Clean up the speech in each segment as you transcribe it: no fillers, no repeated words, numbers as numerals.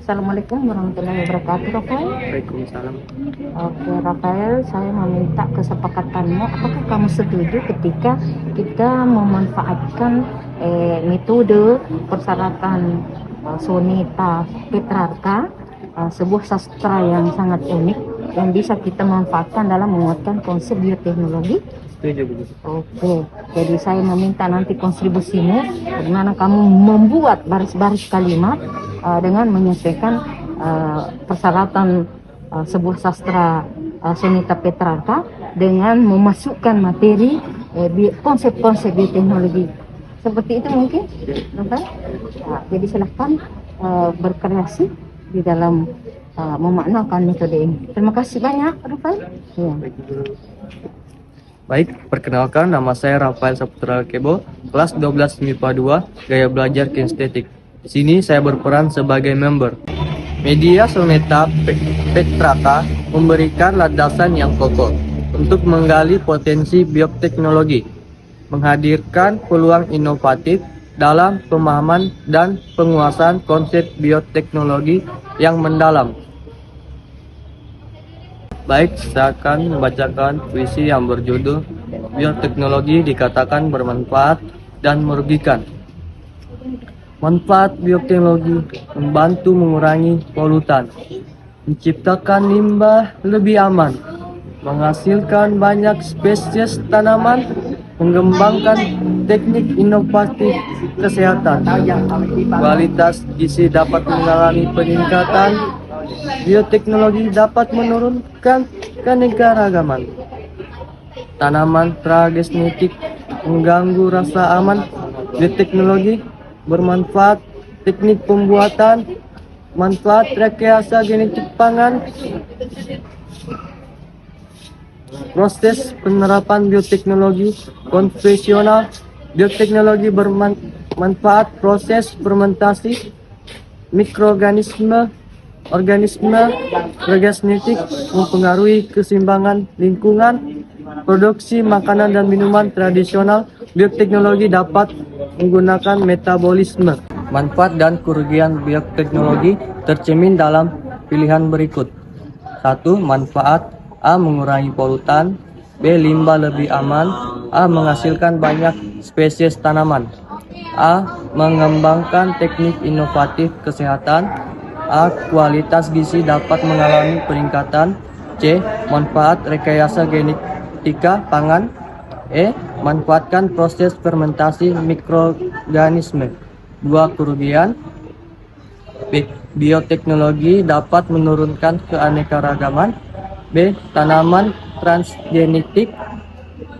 Assalamualaikum warahmatullahi wabarakatuh, Rafael. Waalaikumsalam. Oke, Rafael, saya meminta kesepakatanmu. Apakah kamu setuju ketika kita memanfaatkan metode persyaratan Soneta Petrarca, sebuah sastra yang sangat unik yang bisa kita manfaatkan dalam menguatkan konsep bioteknologi? Setuju begitu. Oke, jadi saya meminta nanti kontribusimu bagaimana kamu membuat baris-baris kalimat dengan menyesuaikan persyaratan sebuah sastra Soneta Petrarca dengan memasukkan materi konsep-konsep bioteknologi. Seperti itu mungkin, Rafael? Nah, jadi silahkan berkreasi di dalam memaknakan metode ini. Terima kasih banyak, Rafael. Ya. Baik, perkenalkan nama saya Rafael Saputra Kebo, kelas 12 MIPA 2, gaya belajar kinestetik. Di sini saya berperan sebagai member. Media Soneta Petrarca memberikan landasan yang kokoh untuk menggali potensi bioteknologi, menghadirkan peluang inovatif dalam pemahaman dan penguasaan konsep bioteknologi yang mendalam. Baik, saya akan membacakan puisi yang berjudul Bioteknologi dikatakan bermanfaat dan merugikan. Manfaat bioteknologi membantu mengurangi polutan, menciptakan limbah lebih aman, menghasilkan banyak spesies tanaman, mengembangkan teknik inovatif kesehatan. Kualitas gizi dapat mengalami peningkatan. Bioteknologi dapat menurunkan keanekaragaman. Tanaman transgenetik mengganggu rasa aman. Bioteknologi bermanfaat. Teknik pembuatan, manfaat rekayasa genetik pangan. Proses penerapan bioteknologi konvensional. Bioteknologi bermanfaat proses fermentasi mikroorganisme transgenetik mempengaruhi keseimbangan lingkungan, produksi makanan dan minuman tradisional. Bioteknologi dapat menggunakan metabolisme. Manfaat dan kerugian bioteknologi tercermin dalam pilihan berikut. 1. Manfaat: A. Mengurangi polutan. B. Limbah lebih aman. A. Menghasilkan banyak spesies tanaman. A. Mengembangkan teknik inovatif kesehatan. A. Kualitas gizi dapat mengalami peningkatan. C. Manfaat rekayasa genetika pangan. E. Manfaatkan proses fermentasi mikroorganisme. 2. Kerugian: B. Bioteknologi dapat menurunkan keanekaragaman. B. Tanaman transgenetik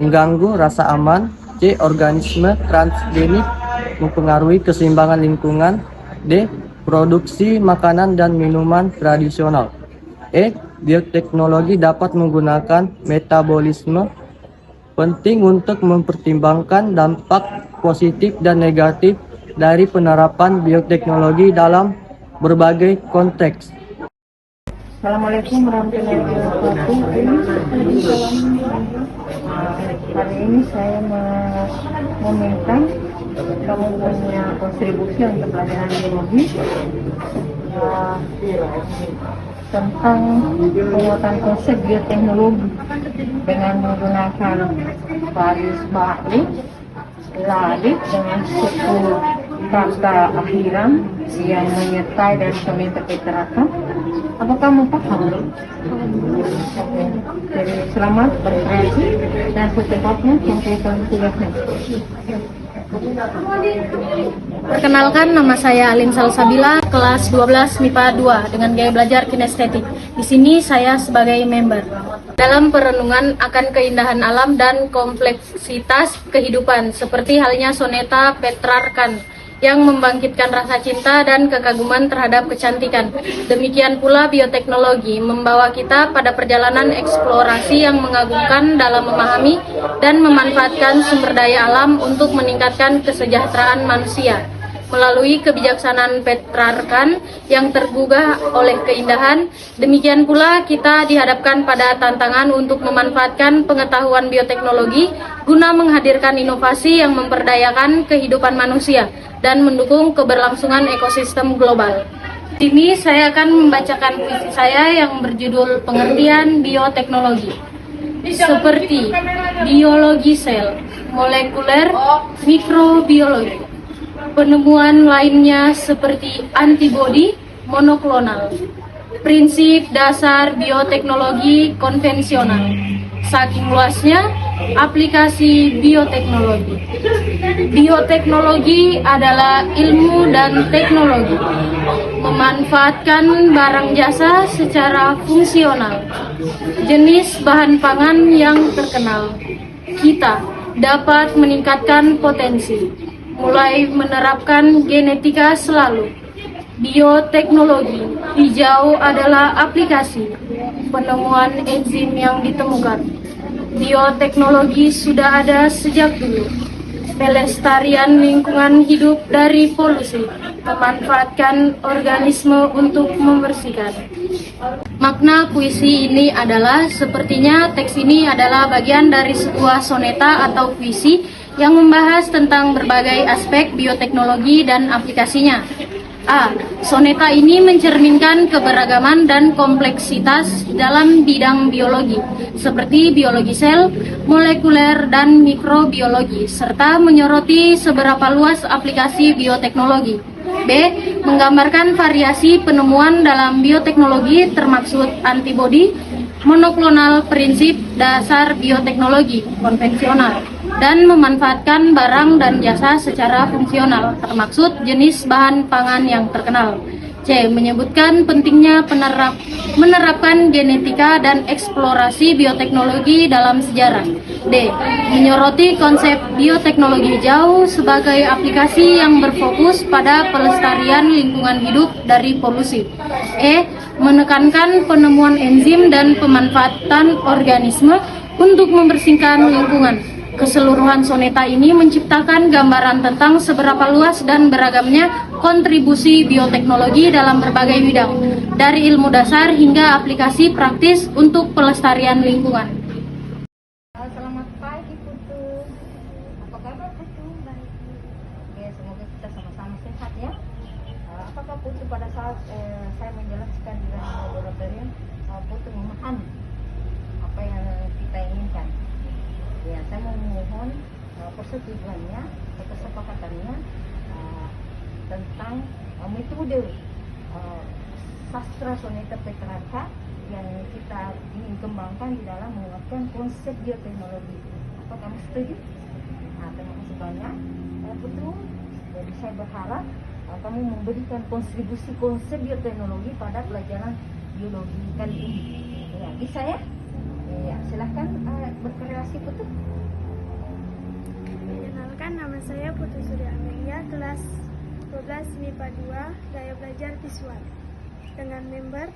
mengganggu rasa aman. C. Organisme transgenik mempengaruhi keseimbangan lingkungan. D. Produksi makanan dan minuman tradisional. E. Bioteknologi dapat menggunakan metabolisme. Penting untuk mempertimbangkan dampak positif dan negatif dari penerapan bioteknologi dalam berbagai konteks. Assalamualaikum warahmatullahi wabarakatuh. Hari ini saya meminta kamu punya kontribusi untuk pelajaran biologi tentang penguatan konsep bioteknologi dengan menggunakan baris baris ladif dengan suku kata akhiran yang menyertai dari Soneta Petrarca. Apa kamu paham? Oke. Jadi selamat berkreasi dan secepatnya selesaikan tugasnya. Perkenalkan, nama saya Alin Salsabila, kelas 12 MIPA 2 dengan gaya belajar kinestetik. Di sini saya sebagai member. Dalam perenungan akan keindahan alam dan kompleksitas kehidupan, seperti halnya Soneta Petrarca yang membangkitkan rasa cinta dan kekaguman terhadap kecantikan. Demikian pula bioteknologi membawa kita pada perjalanan eksplorasi yang mengagumkan dalam memahami dan memanfaatkan sumber daya alam untuk meningkatkan kesejahteraan manusia. Melalui kebijaksanaan Petrarca yang tergugah oleh keindahan, demikian pula kita dihadapkan pada tantangan untuk memanfaatkan pengetahuan bioteknologi guna menghadirkan inovasi yang memperdayakan kehidupan manusia dan mendukung keberlangsungan ekosistem global. Ini saya akan membacakan puisi saya yang berjudul Pengertian Bioteknologi. Seperti biologi sel, molekuler, mikrobiologi. Penemuan lainnya seperti antibodi monoklonal. Prinsip dasar bioteknologi konvensional. Saking luasnya aplikasi bioteknologi. Bioteknologi adalah ilmu dan teknologi memanfaatkan barang jasa secara fungsional. Jenis bahan pangan yang terkenal. Kita dapat meningkatkan potensi, mulai menerapkan genetika selalu. Bioteknologi hijau adalah aplikasi penemuan enzim yang ditemukan. Bioteknologi sudah ada sejak dulu. Pelestarian lingkungan hidup dari polusi, memanfaatkan organisme untuk membersihkan. Makna puisi ini adalah, sepertinya teks ini adalah bagian dari sebuah soneta atau puisi yang membahas tentang berbagai aspek bioteknologi dan aplikasinya. A. Soneta ini mencerminkan keberagaman dan kompleksitas dalam bidang biologi, seperti biologi sel, molekuler, dan mikrobiologi, serta menyoroti seberapa luas aplikasi bioteknologi. B. Menggambarkan variasi penemuan dalam bioteknologi termaksud antibodi, monoklonal, prinsip dasar bioteknologi konvensional, dan memanfaatkan barang dan jasa secara fungsional, termaksud jenis bahan pangan yang terkenal. C. Menyebutkan pentingnya menerapkan genetika dan eksplorasi bioteknologi dalam sejarah. D. Menyoroti konsep bioteknologi hijau sebagai aplikasi yang berfokus pada pelestarian lingkungan hidup dari polusi. E. Menekankan penemuan enzim dan pemanfaatan organisme untuk membersihkan lingkungan. Keseluruhan soneta ini menciptakan gambaran tentang seberapa luas dan beragamnya kontribusi bioteknologi dalam berbagai bidang, dari ilmu dasar hingga aplikasi praktis untuk pelestarian lingkungan. Selamat pagi Putu. Apa kabar Putu? Baik. Oke, semoga kita sama-sama sehat ya. Apakah Putu pada saat saya menjelaskan di dalam laboratorium, Putu memahami apa yang kita inginkan? Ya, saya mau memohon persetujuannya atau kesepakatannya tentang metode sastra soneta Petrarca yang kita ingin kembangkan di dalam menguatkan konsep bioteknologi. Apa kamu setuju? Terima kasih banyak Putu. Jadi saya berharap kamu memberikan kontribusi konsep bioteknologi pada pelajaran biologi kali ini. Ya, bisa ya? Ya, silahkan berkreasi Putu. Perkenalkan, nama saya Putu Surya Amelia, kelas 12 MIPA 2, gaya belajar visual. Dengan member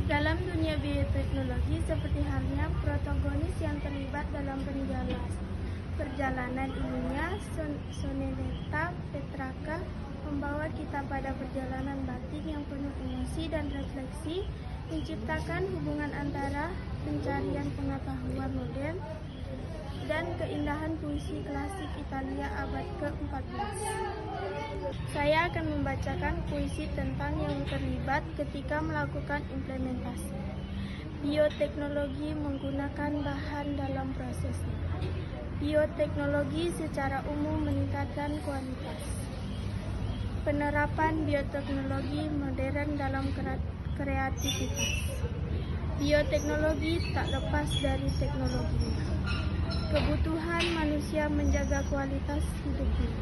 dalam dunia bioteknologi, seperti halnya protagonis yang terlibat dalam perjalanan ilmiah, soneta Petrarca membawa kita pada perjalanan batin yang penuh emosi dan refleksi, menciptakan hubungan antara pencarian pengetahuan modern dan keindahan puisi klasik Italia abad ke-14. Saya akan membacakan puisi tentang yang terlibat ketika melakukan implementasi bioteknologi menggunakan bahan dalam prosesnya. Bioteknologi secara umum meningkatkan kualitas. Penerapan bioteknologi modern dalam kreativitas. Bioteknologi tak lepas dari teknologinya. Kebutuhan manusia menjaga kualitas hidupnya.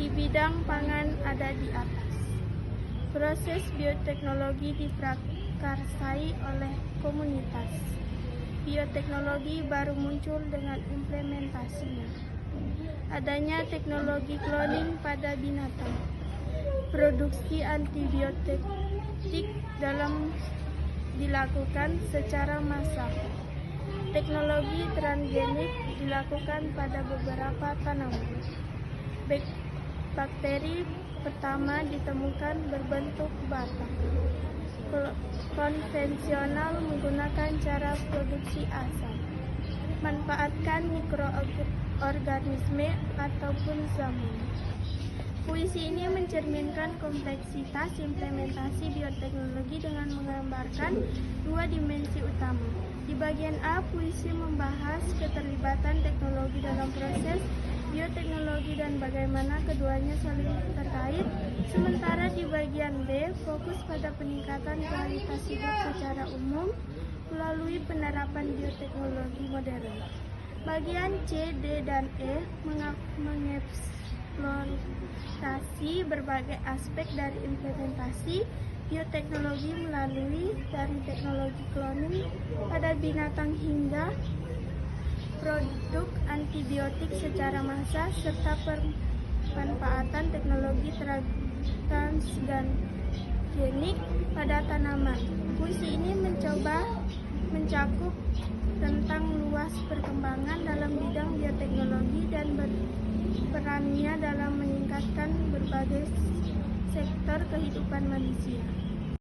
Di bidang pangan ada di atas. Proses bioteknologi diprakarsai oleh komunitas. Bioteknologi baru muncul dengan implementasinya. Adanya teknologi cloning pada binatang. Produksi antibiotik dilakukan secara massal. Teknologi transgenik dilakukan pada beberapa tanaman. Bakteri pertama ditemukan berbentuk batang. Konvensional menggunakan cara produksi asam. Manfaatkan mikroorganisme ataupun zaman. Puisi ini mencerminkan kompleksitas implementasi bioteknologi dengan menggambarkan dua dimensi utama. Di bagian A, puisi membahas keterlibatan teknologi dalam proses bioteknologi dan bagaimana keduanya saling terkait. Sementara di bagian B, fokus pada peningkatan kualitas hidup secara umum melalui penerapan bioteknologi modern. Bagian C, D, dan E mengeksplorasi berbagai aspek dari implementasi bioteknologi melalui dari teknologi cloning pada binatang hingga produk antibiotik secara massal serta pemanfaatan teknologi transgenik pada tanaman. Puisi ini mencakup tentang luas perkembangan dalam bidang bioteknologi dan perannya dalam meningkatkan berbagai sektor kehidupan manusia.